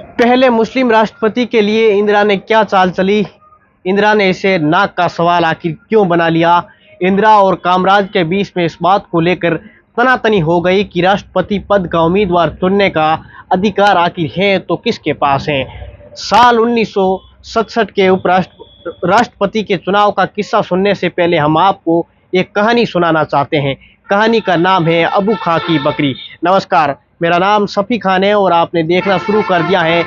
पहले मुस्लिम राष्ट्रपति के लिए इंदिरा ने क्या चाल चली? इंदिरा ने इसे नाक का सवाल आखिर क्यों बना लिया? इंदिरा और कामराज के बीच में इस बात को लेकर तनातनी हो गई कि राष्ट्रपति पद का उम्मीदवार चुनने का अधिकार आखिर है तो किसके पास है। साल 1967 के राष्ट्रपति के चुनाव का किस्सा सुनने से पहले हम आपको एक कहानी सुनाना चाहते हैं। कहानी का नाम है अबू खां की बकरी। नमस्कार, मेरा नाम सफ़ी खान है और आपने देखना शुरू कर दिया है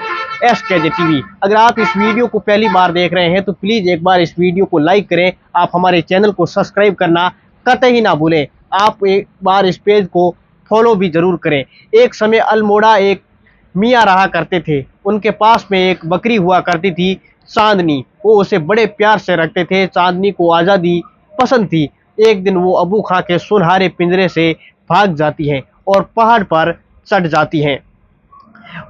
एसकेजे टीवी। अगर आप इस वीडियो को पहली बार देख रहे हैं तो प्लीज़ एक बार इस वीडियो को लाइक करें। आप हमारे चैनल को सब्सक्राइब करना कतई ना भूलें। आप एक बार इस पेज को फॉलो भी ज़रूर करें। एक समय अल्मोड़ा एक मियाँ रहा करते थे। उनके पास में एक बकरी हुआ करती थी, चांदनी। वो उसे बड़े प्यार से रखते थे। चांदनी को आज़ादी पसंद थी। एक दिन वो अबू खां के सुनहरे पिंजरे से भाग जाती है और पहाड़ पर चढ़ जाती है।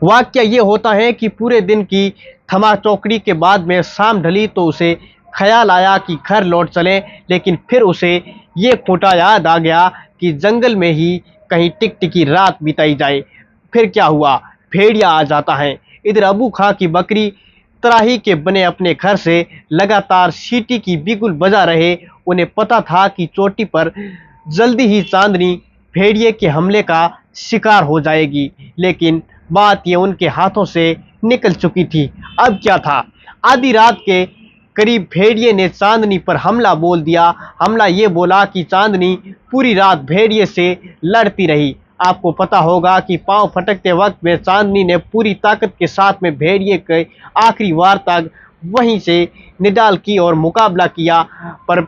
वाकया ये होता है कि पूरे दिन की थमा चौकड़ी के बाद में शाम ढली तो उसे ख्याल आया कि घर लौट चले, लेकिन फिर उसे ये खोटा याद आ गया कि जंगल में ही कहीं टिकटिकी रात बिताई जाए। फिर क्या हुआ, भेड़िया आ जाता है। इधर अबू खां की बकरी तराही के बने अपने घर से लगातार सीटी की बिगुल बजा रहे। उन्हें पता था कि चोटी पर जल्दी ही चांदनी भेड़िए के हमले का शिकार हो जाएगी, लेकिन बात ये उनके हाथों से निकल चुकी थी। अब क्या था, आधी रात के करीब भेड़िए ने चांदनी पर हमला बोल दिया। हमला ये बोला कि चांदनी पूरी रात भेड़िए से लड़ती रही। आपको पता होगा कि पांव फटकते वक्त में चांदनी ने पूरी ताकत के साथ में भेड़िए के आखिरी वार तक वहीं से निडाल की और मुकाबला किया। पर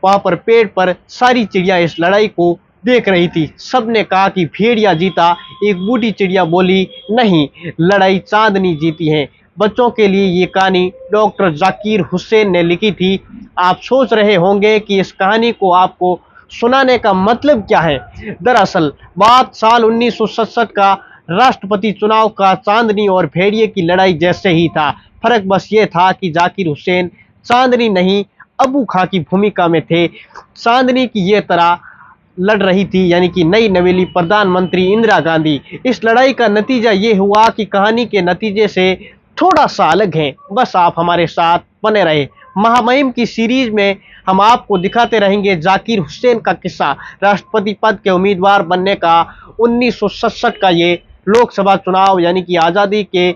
वहां पर पेड़ पर सारी चिड़िया इस लड़ाई को देख रही थी। सबने कहा कि भेड़िया जीता। एक बूढ़ी चिड़िया बोली, नहीं, लड़ाई चांदनी जीती है। बच्चों के लिए ये कहानी डॉक्टर जाकिर हुसैन ने लिखी थी। आप सोच रहे होंगे कि इस कहानी को आपको सुनाने का मतलब क्या है। दरअसल बात साल 1967 का राष्ट्रपति चुनाव का चांदनी और भेड़िए की लड़ाई जैसे ही था। फर्क बस ये था कि जाकिर हुसैन चांदनी नहीं अबू खां की भूमिका में थे। चांदनी की ये तरह लड़ रही थी, यानी कि नई नवेली प्रधानमंत्री इंदिरा गांधी। इस लड़ाई का नतीजा ये हुआ कि कहानी के नतीजे से थोड़ा सा अलग है। बस आप हमारे साथ बने रहे। महामहिम की सीरीज में हम आपको दिखाते रहेंगे जाकिर हुसैन का किस्सा। राष्ट्रपति पद के उम्मीदवार बनने का 1967 का ये लोकसभा चुनाव, यानी कि आज़ादी के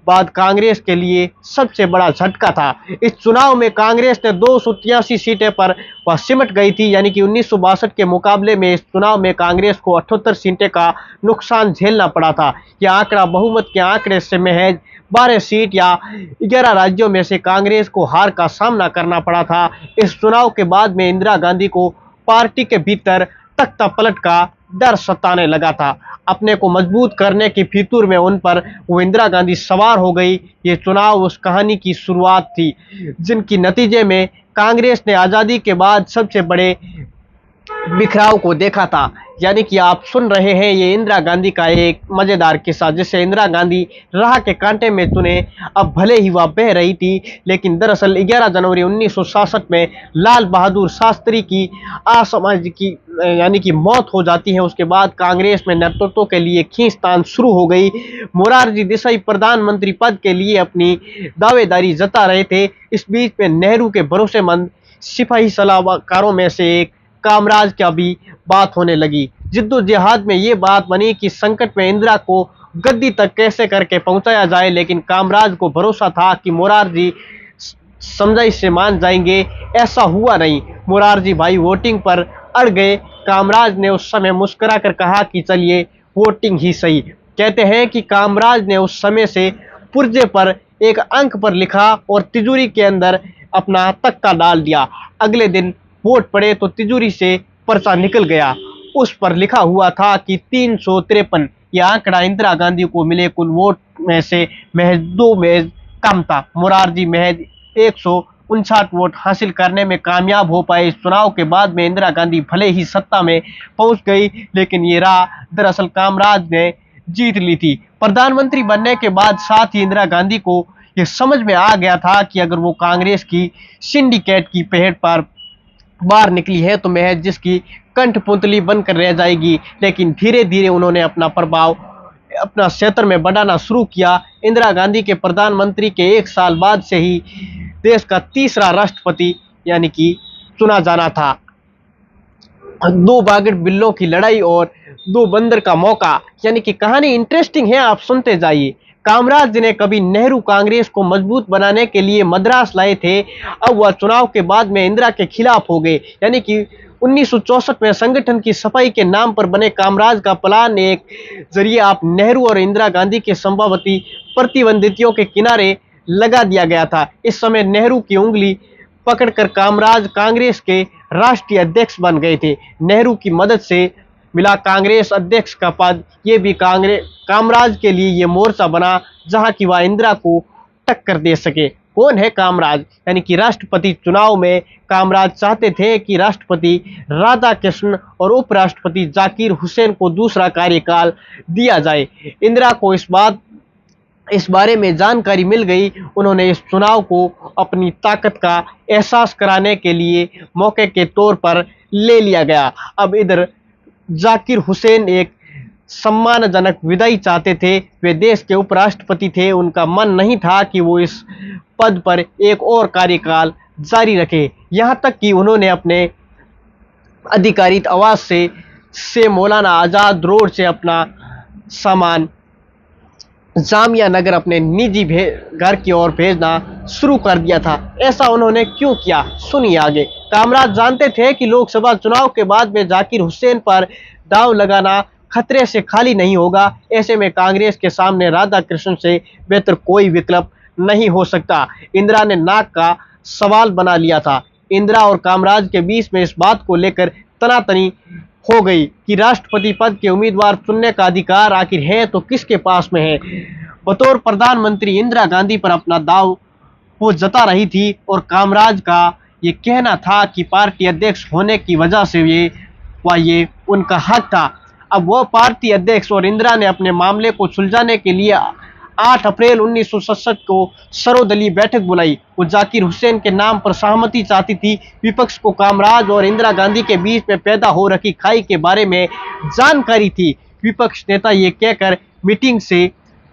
बाद कांग्रेस के लिए सबसे बड़ा झटका था। इस चुनाव में कांग्रेस ने 283 सीटें पर वह सिमट गई थी, यानी कि 1962 के मुकाबले में इस चुनाव में कांग्रेस को 78 सीटें का नुकसान झेलना पड़ा था। यह आंकड़ा बहुमत के आंकड़े से महज 12 सीट या 11 राज्यों में से कांग्रेस को हार का सामना करना पड़ा था। इस चुनाव के बाद में इंदिरा गांधी को पार्टी के भीतर तख्ता पलट का डर सताने लगा था। अपने को मजबूत करने की फितूर में उन पर वो इंदिरा गांधी सवार हो गई। ये चुनाव उस कहानी की शुरुआत थी जिनकी नतीजे में कांग्रेस ने आज़ादी के बाद सबसे बड़े बिखराव को देखा था। यानी कि आप सुन रहे हैं ये इंदिरा गांधी का एक मजेदार किस्सा, जिसे इंदिरा गांधी राह के कांटे में चुने। अब भले ही वह बह रही थी, लेकिन दरअसल 11 जनवरी 1967 में लाल बहादुर शास्त्री की असामाजिक की यानी कि मौत हो जाती है। उसके बाद कांग्रेस में नेतृत्व के लिए खींचतान शुरू हो गई। मोरारजी देसाई प्रधानमंत्री पद के लिए अपनी दावेदारी जता रहे थे। इस बीच में नेहरू के भरोसेमंद सिपाही सलाहकारों में से एक कामराज का भी बात होने लगी। जिद्दोजहद में ये बात बनी कि संकट में इंदिरा को गद्दी तक कैसे करके पहुंचाया जाए, लेकिन कामराज को भरोसा था कि मोरारजी समझाइश से मान जाएंगे। ऐसा हुआ नहीं। मोरारजी भाई वोटिंग पर अड़ गए। कामराज ने उस समय मुस्कुरा कर कहा कि चलिए वोटिंग ही सही। कहते हैं कि कामराज ने उस समय से पुर्जे पर एक अंक पर लिखा और तिजोरी के अंदर अपना तख्ता डाल दिया। अगले दिन वोट पड़े तो तिजोरी से पर्चा निकल गया। उस पर लिखा हुआ था कि 353। यह आंकड़ा इंदिरा गांधी को मिले कुल वोट में से महज 2 में कम था। मोरारजी महज 159 वोट हासिल करने में कामयाब हो पाए। इस चुनाव के बाद में इंदिरा गांधी भले ही सत्ता में पहुंच गई, लेकिन ये राह दरअसल कामराज ने जीत ली थी। प्रधानमंत्री बनने के बाद साथ ही इंदिरा गांधी को यह समझ में आ गया था कि अगर वो कांग्रेस की सिंडिकेट की पहेड़ पर बाहर निकली है तो महज जिसकी कंठपुतली बनकर रह जाएगी। लेकिन धीरे धीरे उन्होंने अपना प्रभाव अपना क्षेत्र में बढ़ाना शुरू किया। इंदिरा गांधी के प्रधानमंत्री के 1 साल बाद से ही देश का तीसरा राष्ट्रपति यानी कि चुना जाना था। 2 बागड़ बिल्लों की लड़ाई और 2 बंदर का मौका, यानी कि कहानी इंटरेस्टिंग है, आप सुनते जाइए। कामराज जिन्हें कभी नेहरू कांग्रेस को मजबूत बनाने के लिए मद्रास लाए थे, अब वह चुनाव के बाद में इंदिरा के खिलाफ हो गए। यानी कि 1964 में संगठन की सफाई के नाम पर बने कामराज का प्लान एक जरिए आप नेहरू और इंदिरा गांधी के संभावित प्रतिद्वंदियों के किनारे लगा दिया गया था। इस समय नेहरू की उंगली पकड़कर कामराज कांग्रेस के राष्ट्रीय अध्यक्ष बन गए थे। नेहरू की मदद से मिला कांग्रेस अध्यक्ष का पद। ये भी कामराज के लिए ये मोर्चा बना जहां की वह इंदिरा को टक्कर दे सके। कौन है कामराज? यानी कि राष्ट्रपति चुनाव में कामराज चाहते थे कि राष्ट्रपति राधा कृष्ण और उपराष्ट्रपति जाकिर हुसैन को दूसरा कार्यकाल दिया जाए। इंदिरा को इस बारे में जानकारी मिल गई। उन्होंने इस चुनाव को अपनी ताकत का एहसास कराने के लिए मौके के तौर पर ले लिया गया। अब इधर जाकिर हुसैन एक सम्मानजनक विदाई चाहते थे। वे देश के उपराष्ट्रपति थे, उनका मन नहीं था कि वो इस पद पर एक और कार्यकाल जारी रखे। यहाँ तक कि उन्होंने अपने आधिकारिक आवास से मौलाना आज़ाद रोड से अपना सामान जामिया नगर अपने निजी घर की ओर भेजना शुरू कर दिया था। ऐसा उन्होंने क्यों किया, सुनिए आगे। कामराज जानते थे कि लोकसभा चुनाव के बाद में जाकिर हुसैन पर दांव लगाना खतरे से खाली नहीं होगा। ऐसे में कांग्रेस के सामने राधा कृष्ण से बेहतर कोई विकल्प नहीं हो सकता। इंदिरा ने नाक का सवाल बना लिया था। इंदिरा और कामराज के बीच में इस बात को लेकर तनातनी हो गई कि राष्ट्रपति पद के उम्मीदवार चुनने का अधिकार आखिर है तो किसके पास में है। बतौर प्रधानमंत्री इंदिरा गांधी पर अपना दाव वो जता रही थी और कामराज का ये कहना था कि पार्टी अध्यक्ष होने की वजह से ये उनका हक था। अब वो पार्टी अध्यक्ष और इंदिरा ने अपने मामले को सुलझाने के लिए 8 अप्रैल 1967 को सर्वदलीय बैठक बुलाई। वो जाकिर हुसैन के नाम पर सहमति चाहती थी। विपक्ष को कामराज और इंदिरा गांधी के बीच में पैदा हो रखी खाई के बारे में जानकारी थी। विपक्ष नेता ये कहकर मीटिंग से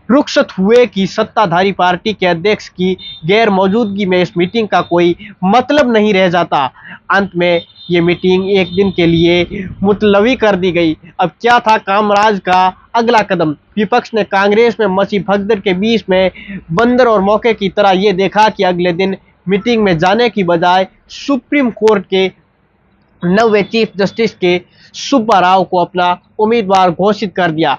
रुखसत हुए कि सत्ताधारी पार्टी के अध्यक्ष की गैर मौजूदगी में इस मीटिंग का कोई मतलब नहीं रह जाता। अंत में ये मीटिंग एक दिन के लिए मुलतवी कर दी गई। अब क्या था कामराज का अगला कदम? विपक्ष ने कांग्रेस में मची भगदड़ के बीच में बंदर और मौके की तरह ये देखा कि अगले दिन मीटिंग में जाने की बजाय सुप्रीम कोर्ट के नवे चीफ जस्टिस के सुब्बा राव को अपना उम्मीदवार घोषित कर दिया।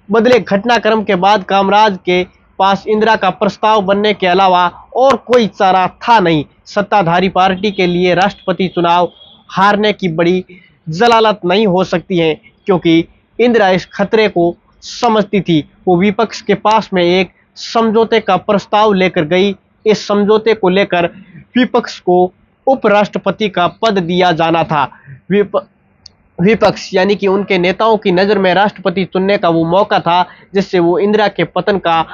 बदले घटनाक्रम के बाद कामराज के पास इंदिरा का प्रस्ताव बनने के अलावा और कोई चारा था नहीं। सत्ताधारी पार्टी के लिए राष्ट्रपति चुनाव हारने की बड़ी जलालत नहीं हो सकती है, क्योंकि इंदिरा इस खतरे को समझती थी। वो विपक्ष के पास में एक समझौते का प्रस्ताव लेकर गई। इस समझौते को लेकर विपक्ष को उपराष्ट्रपति का पद दिया जाना था। विपक्ष यानी कि उनके नेताओं की नज़र में राष्ट्रपति चुनने का वो मौका था जिससे वो इंदिरा के पतन का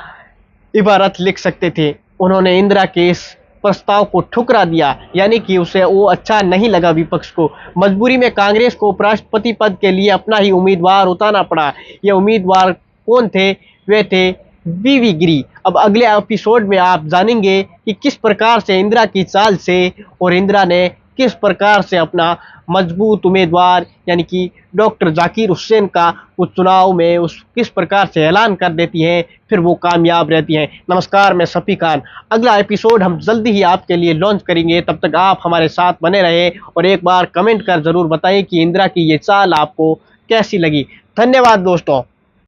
इबारत लिख सकते थे। उन्होंने इंदिरा के इस प्रस्ताव को ठुकरा दिया, यानी कि उसे वो अच्छा नहीं लगा। विपक्ष को मजबूरी में कांग्रेस को उपराष्ट्रपति पद के लिए अपना ही उम्मीदवार उतारना पड़ा। ये उम्मीदवार कौन थे? वे थे वी गिरी। अब अगले एपिसोड में आप जानेंगे कि किस प्रकार से इंदिरा की चाल से और इंदिरा ने किस प्रकार से अपना मजबूत उम्मीदवार यानी कि डॉक्टर जाकिर हुसैन का वो चुनाव में किस प्रकार से ऐलान कर देती हैं, फिर वो कामयाब रहती हैं। नमस्कार, मैं शफी खान। अगला एपिसोड हम जल्दी ही आपके लिए लॉन्च करेंगे। तब तक आप हमारे साथ बने रहे और एक बार कमेंट कर जरूर बताएं कि इंदिरा की ये चाल आपको कैसी लगी। धन्यवाद दोस्तों।